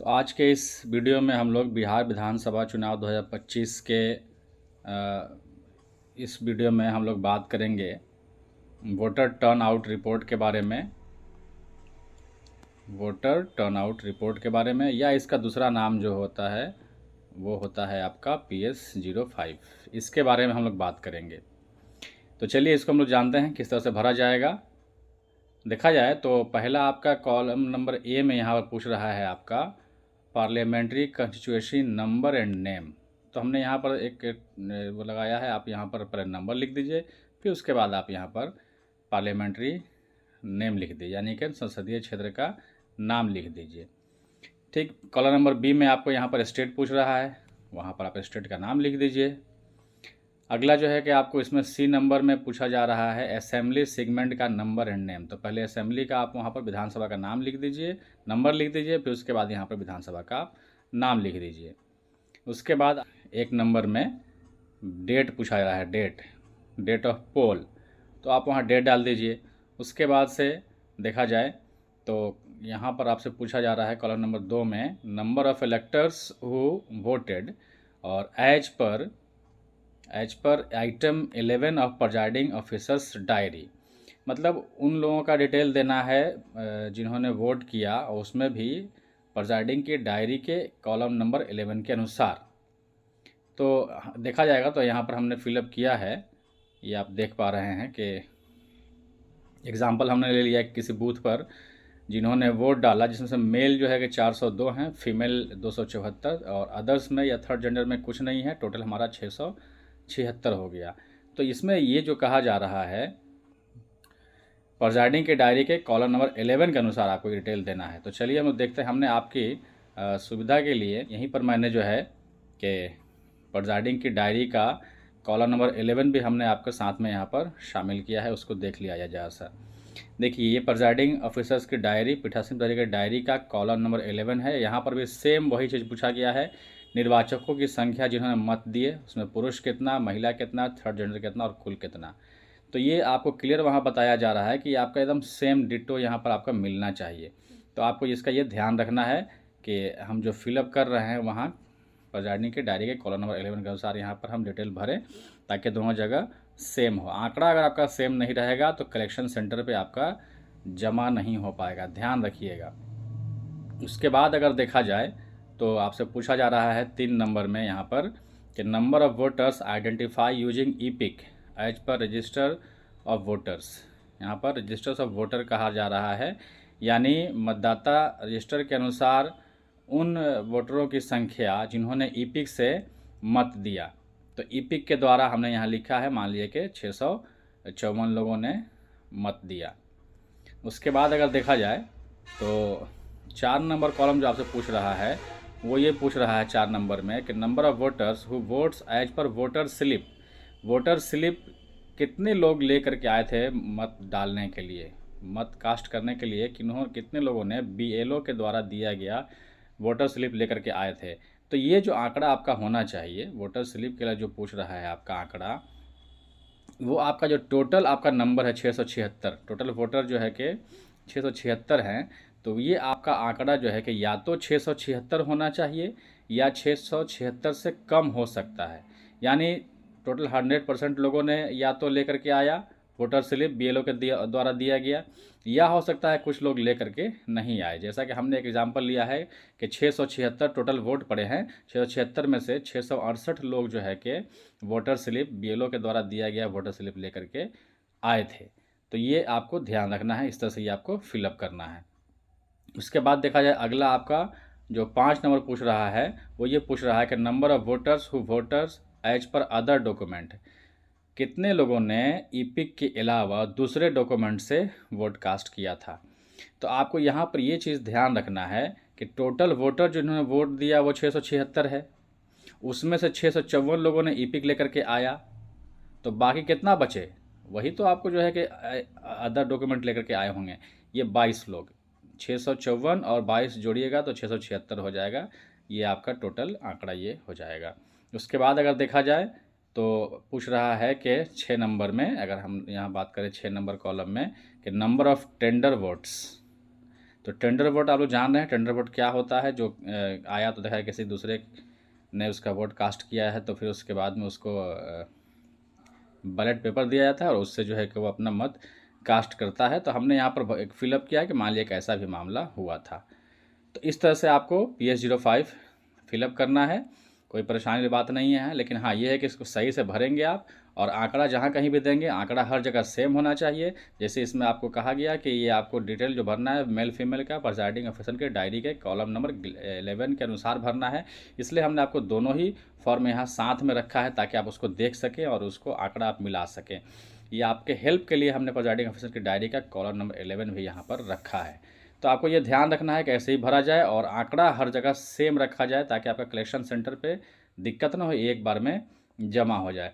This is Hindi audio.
तो आज के इस वीडियो में हम लोग बिहार विधानसभा चुनाव 2025 के इस वीडियो में हम लोग बात करेंगे वोटर टर्नआउट रिपोर्ट के बारे में। वोटर टर्नआउट रिपोर्ट के बारे में, या इसका दूसरा नाम जो होता है वो होता है आपका PS05। इसके बारे में हम लोग बात करेंगे। तो चलिए इसको हम लोग जानते हैं किस तरह से भरा जाएगा। देखा जाए तो पहला आपका कॉलम नंबर ए में यहाँ पर पूछ रहा है आपका parliamentary constituency number and name. तो हमने यहाँ पर एक वो लगाया है, आप यहाँ पर पहले नंबर लिख दीजिए, फिर उसके बाद आप यहाँ पर पार्लियामेंट्री नेम लिख दीजिए, यानी कि संसदीय क्षेत्र का नाम लिख दीजिए। ठीक, कॉलम नंबर बी में आपको यहाँ पर स्टेट पूछ रहा है, वहाँ पर आप स्टेट का नाम लिख दीजिए। अगला जो है कि आपको इसमें सी नंबर में पूछा जा रहा है असेंबली सेगमेंट का नंबर एंड नेम। तो पहले असेंबली का आप वहाँ पर विधानसभा का नाम लिख दीजिए, नंबर लिख दीजिए, फिर उसके बाद यहाँ पर विधानसभा का नाम लिख दीजिए। उसके बाद एक नंबर में डेट पूछा जा रहा है, डेट ऑफ पोल, तो आप वहाँ डेट डाल दीजिए। उसके बाद से देखा जाए तो यहाँ पर आपसे पूछा जा रहा है कॉलम नंबर 2 में number of electors who voted, और एज पर item 11 of presiding officers diary, मतलब उन लोगों का डिटेल देना है जिन्होंने वोट किया, और उसमें भी प्रिजाइडिंग की डायरी के कॉलम नंबर 11 के अनुसार। तो देखा जाएगा तो यहाँ पर हमने फिलअप किया है, ये आप देख पा रहे हैं कि एग्ज़ाम्पल हमने ले लिया किसी बूथ पर जिन्होंने वोट डाला, जिसमें से मेल जो है कि 402 हैं, फीमेल 274, और अदर्स में या थर्ड जेंडर में कुछ नहीं है। टोटल हमारा 676 हो गया। तो इसमें ये जो कहा जा रहा है प्रिजाइडिंग के डायरी के कॉलम नंबर 11 के अनुसार आपको डिटेल देना है। तो चलिए हम लोग देखते हैं। हमने आपकी सुविधा के लिए यहीं पर मैंने जो है कि प्रिजाइडिंग की डायरी का कॉलम नंबर 11 भी हमने आपके साथ में यहाँ पर शामिल किया है, उसको देख लिया जाए सर। देखिए ये प्रिजाइडिंग ऑफिसर्स की डायरी, पीठासीन अधिकारी की डायरी का कॉलम नंबर 11 है। यहाँ पर भी सेम वही चीज़ पूछा गया है, निर्वाचकों की संख्या जिन्होंने मत दिए, उसमें पुरुष कितना, महिला कितना, थर्ड जेंडर कितना और कुल कितना। तो ये आपको क्लियर वहाँ बताया जा रहा है कि आपका एकदम सेम डिटो यहाँ पर आपका मिलना चाहिए। तो आपको इसका ये ध्यान रखना है कि हम जो फिलअप कर रहे हैं वहाँ प्रिजाइडिंग की डायरी के कॉलम नंबर 11 के अनुसार यहाँ पर हम डिटेल भरें, ताकि दोनों जगह सेम हो। आंकड़ा अगर आपका सेम नहीं रहेगा तो कलेक्शन सेंटर पे आपका जमा नहीं हो पाएगा, ध्यान रखिएगा। उसके बाद अगर देखा जाए तो आपसे पूछा जा रहा है 3 नंबर में यहाँ पर कि number of voters identify using EPIC as per register of voters. यहाँ पर रजिस्टर्स ऑफ वोटर कहा जा रहा है, यानी मतदाता रजिस्टर के अनुसार उन वोटरों की संख्या जिन्होंने ईपिक से मत दिया। तो ईपिक के द्वारा हमने यहाँ लिखा है, मान लीजिए कि 654 लोगों ने मत दिया। उसके बाद अगर देखा जाए तो 4 नंबर कॉलम जो आपसे पूछ रहा है वो ये पूछ रहा है 4 नंबर में कि number of voters who votes as per voter slip. Voter slip कितने लोग लेकर के आए थे मत डालने के लिए, मत कास्ट करने के लिए, कितने लोगों ने BLO के द्वारा दिया गया वोटर स्लिप लेकर के आए थे। तो ये जो आंकड़ा आपका होना चाहिए वोटर स्लिप के लिए जो पूछ रहा है आपका आंकड़ा, वो आपका जो टोटल आपका नंबर है 676, टोटल वोटर जो है कि 676 हैं। तो ये आपका आंकड़ा जो है कि या तो 676 होना चाहिए या 676 से कम हो सकता है। यानी टोटल 100% लोगों ने या तो लेकर के आया वोटर स्लिप BLO के द्वारा दिया गया, या हो सकता है कुछ लोग लेकर के नहीं आए। जैसा कि हमने एक एग्जांपल लिया है कि 676 टोटल वोट पड़े हैं, 676 में से 668 लोग जो है कि वोटर स्लिप BLO के द्वारा दिया गया वोटर स्लिप लेकर के आए थे। तो ये आपको ध्यान रखना है, इस तरह से ये आपको फिलअप करना है। उसके बाद देखा जाए अगला आपका जो 5 नंबर पूछ रहा है वो ये पूछ रहा है कि number of voters who voters as per other document, कितने लोगों ने ईपिक के अलावा दूसरे डॉक्यूमेंट से वोट कास्ट किया था। तो आपको यहाँ पर ये चीज़ ध्यान रखना है कि टोटल वोटर जिन्होंने वोट दिया वो 676 है, उसमें से 654 लोगों ने ईपिक लेकर के आया, तो बाकी कितना बचे, वही तो आपको जो है कि अदर डॉक्यूमेंट लेकर के आए होंगे। ये 22 लोग, 654 और 22 जोड़िएगा तो 676 हो जाएगा। ये आपका टोटल आंकड़ा ये हो जाएगा। उसके बाद अगर देखा जाए तो पूछ रहा है कि 6 नंबर में, अगर हम यहाँ बात करें 6 नंबर कॉलम में, कि नंबर ऑफ टेंडर वोट्स, तो टेंडर वोट आप लोग जान रहे हैं, टेंडर वोट क्या होता है। जो आया तो देखा किसी दूसरे ने उसका वोट कास्ट किया है, तो फिर उसके बाद में उसको बैलेट पेपर दिया जाता है और उससे जो है कि वो अपना मत कास्ट करता है। तो हमने यहाँ पर एक फिलअप किया है कि मान लिया कि ऐसा भी मामला हुआ था। तो इस तरह से आपको PS05 फिलअप करना है, कोई परेशानी की बात नहीं है। लेकिन हाँ, ये है कि इसको सही से भरेंगे आप, और आंकड़ा जहाँ कहीं भी देंगे आंकड़ा हर जगह सेम होना चाहिए। जैसे इसमें आपको कहा गया कि ये आपको डिटेल जो भरना है मेल फीमेल का प्रिजाइडिंग ऑफिसर के डायरी के कॉलम नंबर 11 के अनुसार भरना है। इसलिए हमने आपको दोनों ही फॉर्म यहाँ साथ में रखा है ताकि आप उसको देख सकें और उसको आंकड़ा आप मिला सकें। ये आपके हेल्प के लिए हमने प्रिजाइडिंग ऑफिसर की डायरी का कॉलम नंबर 11 भी यहाँ पर रखा है। तो आपको ये ध्यान रखना है कि ऐसे ही भरा जाए और आंकड़ा हर जगह सेम रखा जाए ताकि आपका कलेक्शन सेंटर पे दिक्कत ना हो, एक बार में जमा हो जाए।